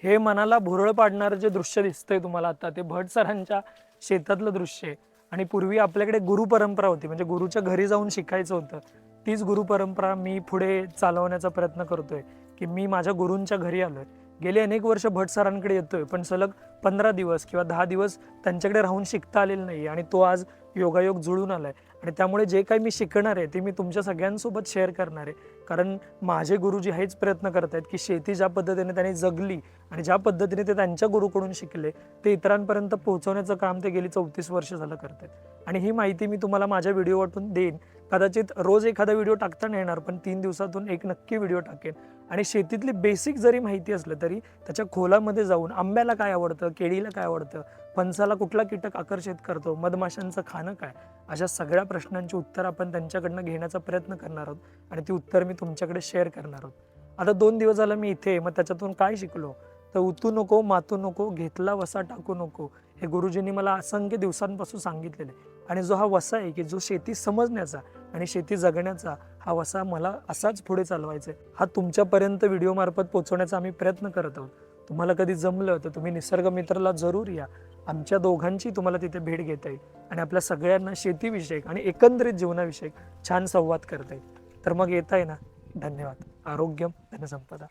हे मनाला भुरळ पाडणारं जे दृश्य दिसतंय तुम्हाला आता, ते भट सरांच्या शेतातलं दृश्य आहे. आणि पूर्वी आपल्याकडे गुरु परंपरा होती, म्हणजे गुरुच्या घरी जाऊन शिकायचं होतं. तीच गुरु परंपरा मी पुढे चालवण्याचा प्रयत्न करतोय, की मी माझ्या गुरूंच्या घरी आलोय. गेली अनेक वर्ष भट सरांकडे येतोय, पण सलग 15 दिवस किंवा 10 दिवस त्यांच्याकडे राहून शिकता आलेलं नाही, आणि तो आज योगायोग जुळून आलाय. आणि त्यामुळे जे काही मी शिकणार आहे ते मी तुमच्या सगळ्यांसोबत शेअर करणार आहे. कारण माझे गुरुजी हेच प्रयत्न करत आहेत की शेती ज्या पद्धतीने त्यांनी जगली आणि ज्या पद्धतीने ते त्यांच्या गुरुकडून शिकले ते इतरांपर्यंत पोहोचवण्याचं काम ते गेली 34 वर्ष झालं करतात. आणि ही माहिती मी तुम्हाला माझ्या व्हिडिओवरून देईन. कदाचित रोज एखादा व्हिडिओ टाकता नाही येणार, पण 3 दिवसातून एक नक्की व्हिडिओ टाकेन. आणि शेतीतली बेसिक जरी माहिती असलं तरी त्याच्या खोलामध्ये जाऊन आंब्याला काय आवडतं, केळीला काय आवडतं, फणसाला कुठला कीटक आकर्षित करतो, मधमाशांचं खाणं काय, अशा सगळ्या प्रश्नांची उत्तर आपण त्यांच्याकडनं घेण्याचा प्रयत्न करणार आहोत. आणि ती उत्तर मी तुमच्याकडे शेअर करणार आहोत. आता 2 दिवस झालं मी इथे, मग त्याच्यातून काय शिकलो, तर उतू नको, मातू नको, घेतला वसा टाकू नको, हे गुरुजींनी मला असंख्य दिवसांपासून सांगितलेले. आणि जो हा वसा आहे की जो शेती समजण्याचा आणि शेती जगण्याचा, हा वसा मला असाच पुढे चालवायचा आहे. हा तुमच्यापर्यंत व्हिडिओ मार्फत पोहोचवण्याचा आम्ही प्रयत्न करत आहोत. तुम्हाला कधी जमलं तर तुम्ही निसर्ग मित्रला जरूर या. आमच्या दोघांची तुम्हाला तिथे भेट घेता येईल आणि आपल्या सगळ्यांना शेतीविषयक आणि एकंदरीत जीवनाविषयक छान संवाद करता येईल. तर मग येत आहे ना. धन्यवाद. आरोग्यम धनसंपदा.